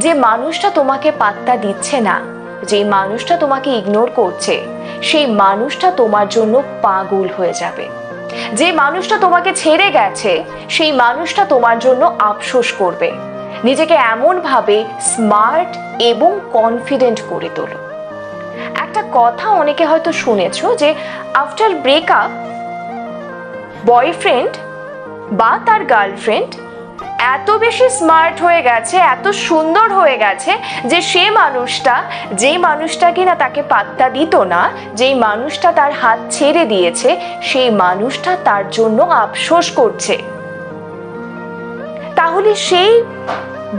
যে মানুষটা তোমাকে পাত্তা দিচ্ছে না, যে মানুষটা তোমাকে ইগনোর করছে, সেই মানুষটা তোমার জন্য পাগল হয়ে যাবে। যে মানুষটা তোমাকে ছেড়ে গেছে, সেই মানুষটা তোমার জন্য আফসোস করবে। নিজেকে এমন ভাবে স্মার্ট এবং কনফিডেন্ট করে তোলো। একটা কথা অনেকে হয়তো শুনেছো যে আফটার ব্রেকআপ বয়ফ্রেন্ড বা তার গার্লফ্রেন্ড এত বেশি স্মার্ট হয়ে গেছে, এত সুন্দর হয়ে গেছে যে সে মানুষটা, যেই মানুষটা কিনা তাকে পাত্তা দিত না, যেই মানুষটা তার হাত ছেড়ে দিয়েছে, সেই মানুষটা তার জন্য আফসোস করছে। তাহলে সেই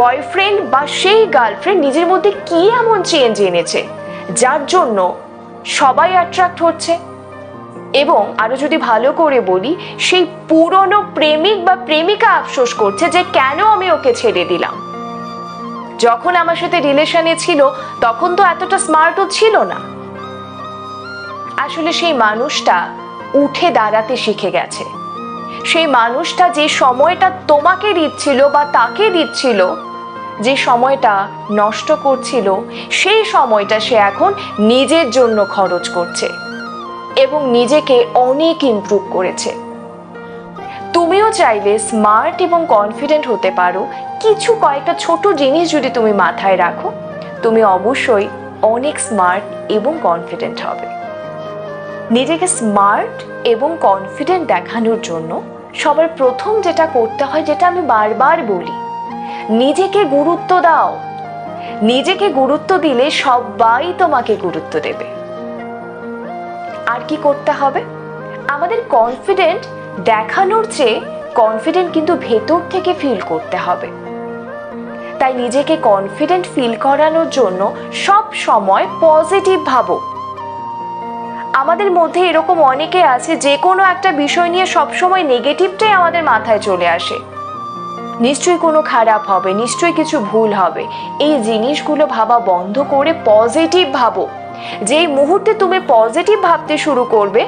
বয়ফ্রেন্ড বা সেই গার্লফ্রেন্ড নিজের মধ্যে কি এমন চেঞ্জ এনেছে যার জন্য সবাই অ্যাট্রাক্ট হচ্ছে? এবং আরো যদি ভালো করে বলি, সেই পুরনো প্রেমিক বা প্রেমিকা আফসোস করছে যে কেন আমি ওকে ছেড়ে দিলাম। যখন আমার সাথে রিলেশনে ছিল তখন তো এতটা স্মার্টও ছিল না। আসলে সেই মানুষটা উঠে দাঁড়াতে শিখে গেছে। সেই মানুষটা যে সময়টা তোমাকে দিচ্ছিল বা তাকে দিচ্ছিল, যে সময়টা নষ্ট করছিল, সেই সময়টা সে এখন নিজের জন্য খরচ করছে এবং নিজেকে অনেক ইমপ্রুভ করেছে। তুমিও চাইলে স্মার্ট এবং কনফিডেন্ট হতে পারো। কয়েকটা ছোট জিনিস যদি তুমি মাথায় রাখো, তুমি অবশ্যই অনেক স্মার্ট এবং কনফিডেন্ট হবে। নিজেকে স্মার্ট এবং কনফিডেন্ট দেখানোর জন্য সবার প্রথম যেটা করতে হয়, যেটা আমি বারবার বলি, নিজেকে গুরুত্ব দাও। নিজেকে গুরুত্ব দিলে সবাই তোমাকে গুরুত্ব দেবে। আর কি করতে হবে? আমাদের কনফিডেন্ট দেখানোর চেয়ে কনফিডেন্ট কিন্তু ভেতর থেকে ফিল করতে হবে। তাই নিজেকে কনফিডেন্ট ফিল করানোর জন্য সব সময় পজিটিভ ভাবো। আমাদের মধ্যে এরকম অনেকে আছে যে কোনো একটা বিষয় নিয়ে সবসময় নেগেটিভটাই আমাদের মাথায় চলে আসে। নিশ্চয়ই কোনো খারাপ হবে, নিশ্চয়ই কিছু ভুল হবে। এই জিনিসগুলো ভাবা বন্ধ করে পজিটিভ ভাবো। যেই মুহূর্তে তুমি পজিটিভ ভাবতে শুরু করবে,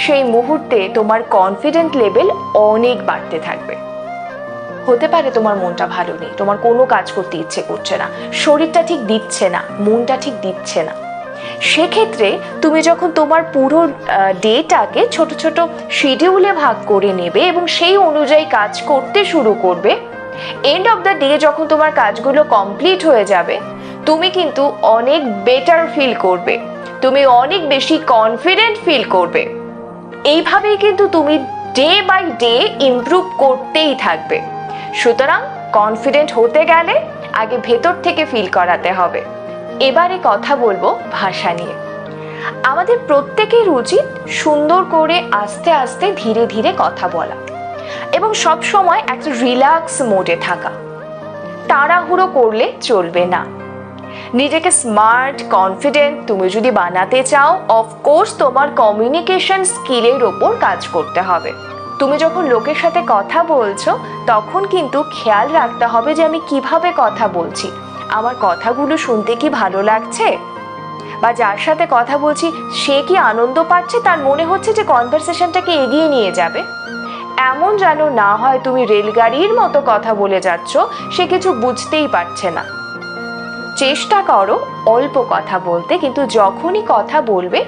সেই মুহূর্তে তোমার কনফিডেন্ট লেভেল অনেক বাড়তে থাকবে। হতে পারে তোমার মনটা ভালো নেই, তোমার কোনো কাজ করতে ইচ্ছে করছে না, শরীরটা ঠিক দিচ্ছে না, মনটা ঠিক দিচ্ছে না। সেক্ষেত্রে তুমি যখন তোমার পুরো ডেটাকে ছোট ছোট শিডিউলে ভাগ করে নেবে এবং সেই অনুযায়ী কাজ করতে শুরু করবে, এন্ড অফ দ্য ডে যখন তোমার কাজগুলো কমপ্লিট হয়ে যাবে, তুমি কিন্তু অনেক বেটার ফিল করবে, তুমি অনেক বেশি কনফিডেন্ট ফিল করবে। এইভাবেই কিন্তু তুমি ডে বাই ডে ইমপ্রুভ করতেই থাকবে। সুতরাং কনফিডেন্ট হতে গেলে আগে ভেতর থেকে ফিল করাতে হবে। এবারে কথা বলবো ভাষা নিয়ে। আমাদের প্রত্যেকের উচিত সুন্দর করে আস্তে আস্তে ধীরে ধীরে কথা বলা এবং সব সময় একটা রিল্যাক্স মোডে থাকা। তাড়াহুড়ো করলে চলবে না। নিজেকে স্মার্ট কনফিডেন্ট তুমি যদি বানাতে চাও, অফকোর্স তোমার কমিউনিকেশন স্কিলের ওপর কাজ করতে হবে। তুমি যখন লোকের সাথে কথা বলছো তখন কিন্তু খেয়াল রাখতে হবে যে আমি কিভাবে কথা বলছি, আমার কথাগুলো শুনতে কি ভালো লাগছে, বা যার সাথে কথা বলছি সে কি আনন্দ পাচ্ছে, তার মনে হচ্ছে যে কনভারসেশনটাকে এগিয়ে নিয়ে যাবে। এমন যেন না হয় তুমি রেলগাড়ির মতো কথা বলে যাচ্ছ, সে কিছু বুঝতেই পারছে না। চেষ্টা করো অল্প কথা বলতে, কিন্তু যখনই কথা বলবে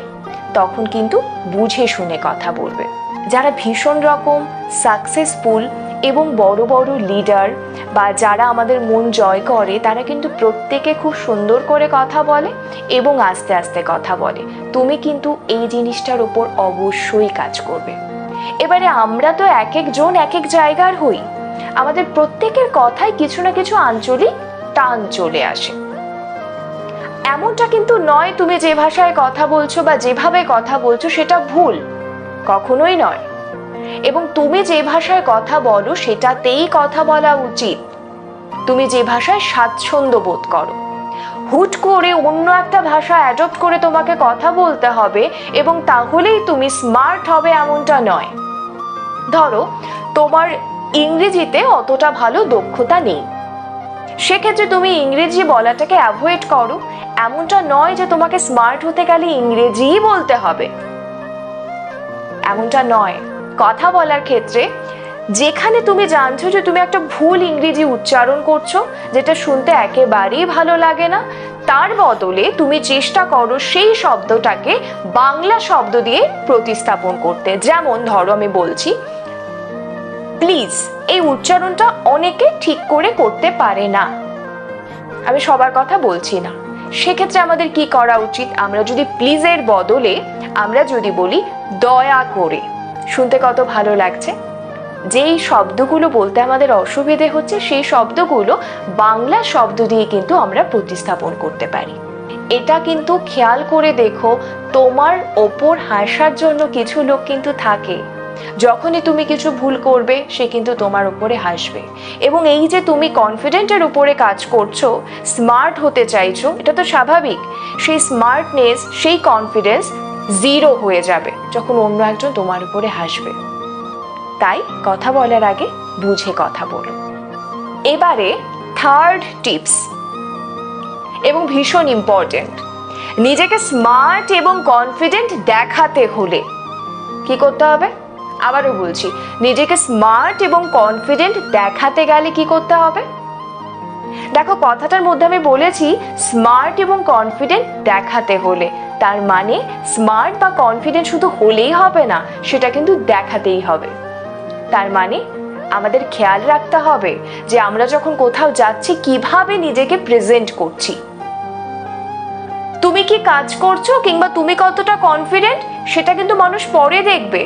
তখন কিন্তু বুঝে শুনে কথা বলবে। যারা ভীষণ রকম সাকসেসফুল এবং বড় বড় লিডার বা যারা আমাদের মন জয় করে, তারা কিন্তু প্রত্যেকে খুব সুন্দর করে কথা বলে এবং আস্তে আস্তে কথা বলে। তুমি কিন্তু এই জিনিসটার উপর অবশ্যই কাজ করবে। এবারে আমরা তো এক একজন এক এক জায়গার হই, আমাদের প্রত্যেকের কথায় কিছু না কিছু আঞ্চলিক টান চলে আসে। এমনটা কিন্তু নয় তুমি যে ভাষায় কথা বলছো বা যেভাবে কথা বলছো সেটা ভুল, কখনোই নয়। এবং তুমি যে ভাষায় কথা বলো সেটাতেই কথা বলা উচিত। তুমি যে ভাষায় স্বাচ্ছন্দ্য বোধ করো। হুট করে অন্য একটা ভাষা অ্যাডপ্ট করে তোমাকে কথা বলতে হবে এবং তাহলেই তুমি স্মার্ট হবে, এমনটা নয়। ধরো তোমার ইংরেজিতে অতটা ভালো দক্ষতা নেই, সেক্ষেত্রে তুমি ইংরেজি বলাটাকে অ্যাভয়েড করো। এমনটা নয় যে তোমাকে স্মার্ট হতে গেলে ইংরেজিই বলতে হবে, এমনটা নয়। কথা বলার ক্ষেত্রে যেখানে তুমি জানছো যে তুমি একটা ভুল ইংরেজি উচ্চারণ করছো, যেটা শুনতে একেবারেই ভালো লাগে না, তার বদলে তুমি চেষ্টা করো সেই শব্দটাকে বাংলা শব্দ দিয়ে প্রতিস্থাপন করতে। যেমন ধরো আমি বলছি প্লিজ, এই উচ্চারণটা অনেকে ঠিক করে করতে পারে না, আমি সবার কথা বলছি না। সেক্ষেত্রে আমাদের কি করা উচিত? আমরা যদি প্লিজের বদলে আমরা যদি বলি দয়া করে, শুনতে কত ভালো লাগছে। যেই শব্দগুলো বলতে আমাদের অসুবিধে হচ্ছে সেই শব্দগুলো বাংলা শব্দ দিয়ে কিন্তু আমরা প্রতিস্থাপন করতে পারি। এটা কিন্তু খেয়াল করে দেখো, তোমার ওপর হাসার জন্য কিছু লোক কিন্তু থাকে। যখনই তুমি কিছু ভুল করবে সে কিন্তু তোমার উপরে হাসবে। এবং এই যে তুমি কনফিডেন্টের উপরে কাজ করছো, স্মার্ট হতে চাইছো, এটা তো স্বাভাবিক। সেই স্মার্টনেস, সেই কনফিডেন্স জিরো হয়ে যাবে যখন অন্য একজন তোমার উপরে হাসবে। তাই কথা বলার আগে বুঝে কথা বলো। এবারে থার্ড টিপস, এবং ভীষণ ইম্পর্টেন্ট, নিজেকে স্মার্ট এবং কনফিডেন্ট দেখাতে হলে কি করতে হবে? আবারও বলছি, নিজেকে স্মার্ট এবং কনফিডেন্ট দেখাতে গেলে কি করতে হবে? দেখো, কথাটার মধ্যে আমি বলেছি স্মার্ট এবং কনফিডেন্ট দেখাতে হলে, তার মানে স্মার্ট বা কনফিডেন্ট শুধু হলেই হবে না, সেটা কিন্তু দেখাতেই হবে। তার মানে আমাদের খেয়াল রাখতে হবে যে আমরা যখন কোথাও যাচ্ছি কিভাবে নিজেকে প্রেজেন্ট করছি। তুমি কি কাজ করছো কিংবা তুমি কতটা কনফিডেন্ট সেটা কিন্তু মানুষ পরে দেখবে।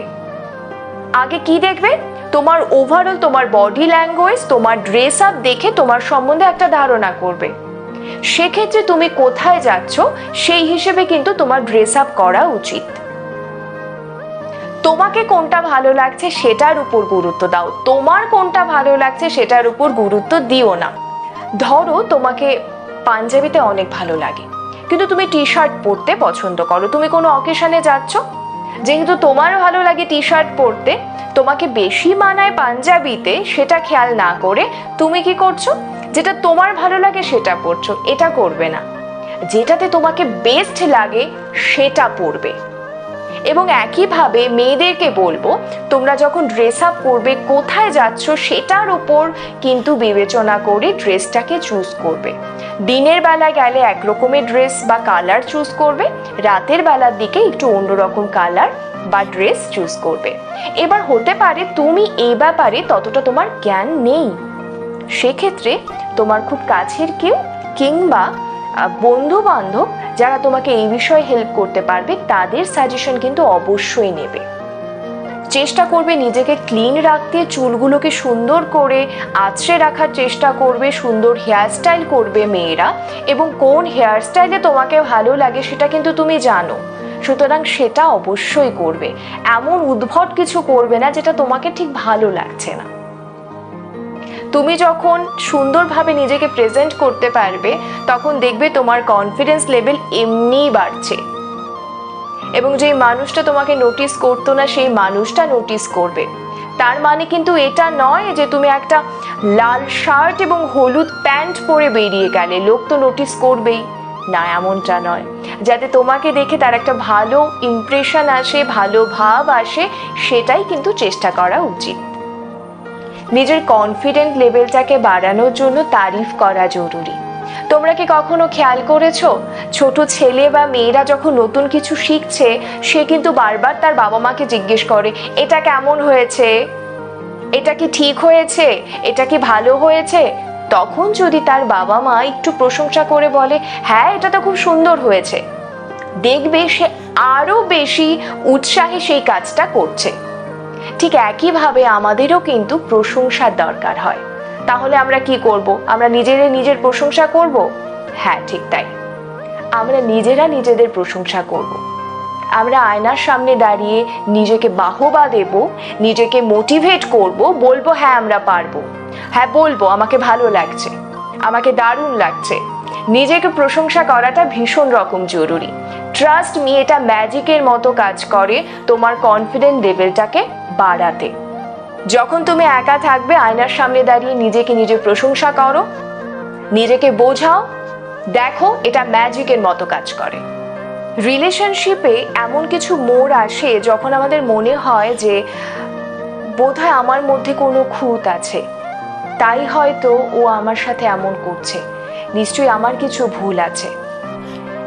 আগে কি দেখবে? তোমার ওভারঅল, তোমার বডি ল্যাঙ্গুয়েজ, তোমার ড্রেস আপ দেখে তোমার সম্বন্ধে একটা ধারণা করবে। সেক্ষেত্রে তুমি কোথায় যাচ্ছ সেই হিসেবে কিন্তু তোমার ড্রেস আপ করা উচিত। তোমাকে কোনটা ভালো লাগছে সেটার উপর গুরুত্ব দাও, তোমার কোনটা ভালো লাগছে সেটার উপর গুরুত্ব দিও না। ধরো তোমাকে পাঞ্জাবিতে অনেক ভালো লাগে, কিন্তু তুমি টি শার্ট পরতে পছন্দ করো, তুমি কোনো অকেশনে যাচ্ছ, যেহেতু তোমার ভালো লাগে টি শার্ট পরতে, তোমাকে বেশি মানায় পাঞ্জাবিতে, সেটা খেয়াল না করে তুমি কি করছো? যেটা তোমার ভালো লাগে সেটা পরছো। এটা করবে না, যেটাতে তোমাকে বেস্ট লাগে সেটা পরবে। এবং একইভাবে মেয়েদেরকে বলবো, তোমরা যখন ড্রেস আপ করবে, কোথায় যাচ্ছ সেটার উপর কিন্তু বিবেচনা করে ড্রেসটাকে চুজ করবে। দিনের বেলা গেলে এক রকমের ড্রেস বা কালার চুজ করবে, রাতের বেলার দিকে একটু অন্যরকম কালার বা ড্রেস চুজ করবে। এবার হতে পারে তুমি এই ব্যাপারে ততটা তোমার জ্ঞান নেই, সেক্ষেত্রে তোমার খুব কাছের কেউ কিংবা বন্ধু বান্ধব যারা তোমাকে এই বিষয়ে হেল্প করতে পারবে তাদের সাজেশন কিন্তু অবশ্যই নেবে। চেষ্টা করবে নিজেকে ক্লিন রাখতে, চুলগুলোকে সুন্দর করে আঁচড়ে রাখার চেষ্টা করবে, সুন্দর হেয়ারস্টাইল করবে মেয়েরা, এবং কোন হেয়ারস্টাইলে তোমাকে ভালো লাগে সেটা কিন্তু তুমি জানো, সুতরাং সেটা অবশ্যই করবে। এমন উদ্ভট কিছু করবে না যেটা তোমাকে ঠিক ভালো লাগছে না। তুমি যখন সুন্দরভাবে নিজেকে প্রেজেন্ট করতে পারবে তখন দেখবে তোমার কনফিডেন্স লেভেল এমনিই বাড়ছে, এবং যেই মানুষটা তোমাকে নোটিস করতো না সেই মানুষটা নোটিস করবে। তার মানে কিন্তু এটা নয় যে তুমি একটা লাল শার্ট এবং হলুদ প্যান্ট পরে বেরিয়ে গেলে লোক তো নোটিস করবেই না, এমনটা নয়। যাতে তোমাকে দেখে তার একটা ভালো ইমপ্রেশন আসে, ভালো ভাব আসে, সেটাই কিন্তু চেষ্টা করা উচিত। নিজের কনফিডেন্ট লেভেলটাকে বাড়ানোর জন্য তারিফ করা জরুরি। তোমরা কি কখনো খেয়াল করেছো, ছোট ছেলে বা মেয়েরা যখন নতুন কিছু শিখছে সে কিন্তু বারবার তার বাবা মাকে জিজ্ঞেস করে, এটা কেমন হয়েছে, এটা কি ঠিক হয়েছে, এটা কি ভালো হয়েছে? তখন যদি তার বাবা মা একটু প্রশংসা করে বলে, হ্যাঁ এটা তো খুব সুন্দর হয়েছে, দেখবে সে আরো বেশি উৎসাহে সেই কাজটা করছে। ঠিক একইভাবে আমাদেরও কিন্তু প্রশংসার দরকার হয়। তাহলে আমরা কি করব? আমরা নিজের প্রশংসা করব? হ্যাঁ, ঠিক তাই, আমরা নিজেরা নিজেদের প্রশংসা করব। আমরা আয়নার সামনে দাঁড়িয়ে নিজেকে বাহবা দেব, নিজেকে মোটিভেট করব, বলবো হ্যাঁ আমরা পারবো, হ্যাঁ বলবো আমাকে ভালো লাগছে, আমাকে দারুণ লাগছে। নিজেকে প্রশংসা করাটা ভীষণ রকম জরুরি। ট্রাস্ট মি, এটা ম্যাজিকের মতো কাজ করে তোমার কনফিডেন্ট লেভেলটাকে বাড়াতে। যখন তুমি একা থাকবে, আয়নার সামনে দাঁড়িয়ে নিজে প্রশংসা করো, নিজেকে বোঝাও, দেখো এটা ম্যাজিকের মতো কাজ করে। রিলেশনশিপে এমন কিছু মোড় আসে যখন আমাদের মনে হয় যে বোধহয় আমার মধ্যে কোনো খুঁত আছে, তাই হয়তো ও আমার সাথে এমন করছে। নিশ্চয়ই আমার কিছু ভুল আছে।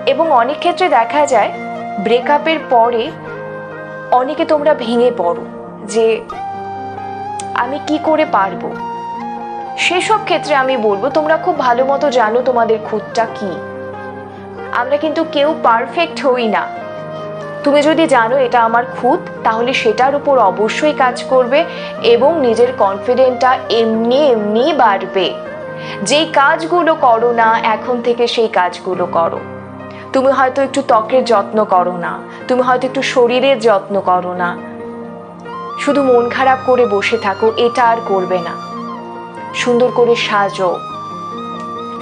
এবং অনেক ক্ষেত্রে দেখা যায় ব্রেকআপের পরে অনেকে তোমরা ভেঙে পড়ো যে আমি কি করে পারবো। সেসব ক্ষেত্রে আমি বলবো তোমরা খুব ভালো মতো জানো তোমাদের খুঁতটা কি। আমরা কিন্তু কেউ পারফেক্ট হই না। তুমি যদি জানো এটা আমার খুঁত, তাহলে সেটার উপর অবশ্যই কাজ করবে এবং নিজের কনফিডেন্টটা এমনি এমনি বাড়বে। যেই কাজগুলো করো না এখন থেকে সেই কাজগুলো করো। তুমি হয়তো একটু ত্বকের যত্ন করো না, তুমি হয়তো একটু শরীরের যত্ন করো না, শুধু মন খারাপ করে বসে থাকো, এটা আর করবে না। সুন্দর করে সাজো,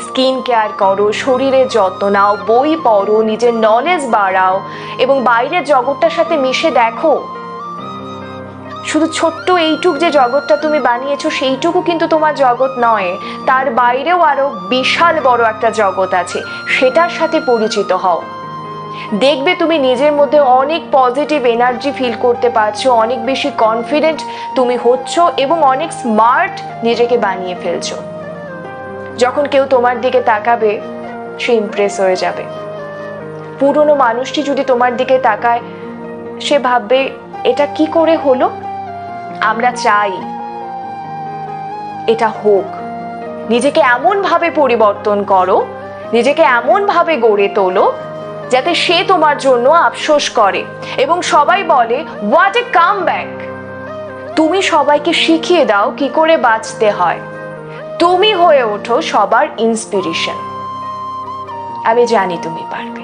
স্কিন কেয়ার করো, শরীরের যত্ন নাও, বই পড়ো, নিজের নলেজ বাড়াও এবং বাইরের জগৎটার সাথে মিশে দেখো। শুধু ছোট্ট এইটুক যে জগৎটা তুমি বানিয়েছো সেইটুকু কিন্তু তোমার জগৎ নয়, তার বাইরেও আরো বিশাল বড় একটা জগৎ আছে, সেটার সাথে পরিচিত হও। দেখবে তুমি নিজের মধ্যে অনেক পজিটিভ এনার্জি ফিল করতে পারছো, অনেক বেশি কনফিডেন্ট তুমি হচ্ছ এবং অনেক স্মার্ট নিজেকে বানিয়ে ফেলছো। যখন কেউ তোমার দিকে তাকাবে সে ইমপ্রেস হয়ে যাবে। পুরনো মানুষটি যদি তোমার দিকে তাকায় সে ভাববে এটা কি করে হলো। আমরা চাই এটা হোক। নিজেকে এমন ভাবে পরিবর্তন করো, নিজেকে এমন ভাবে গড়ে তোলো যাতে সে তোমার জন্য আফসোস করে এবং সবাই বলে হোয়াট এ কামব্যাক। তুমি সবাইকে শিখিয়ে দাও কি করে বাঁচতে হয়। তুমি হয়ে ওঠো সবার ইন্সপিরেশন। আমি জানি তুমি পারবে।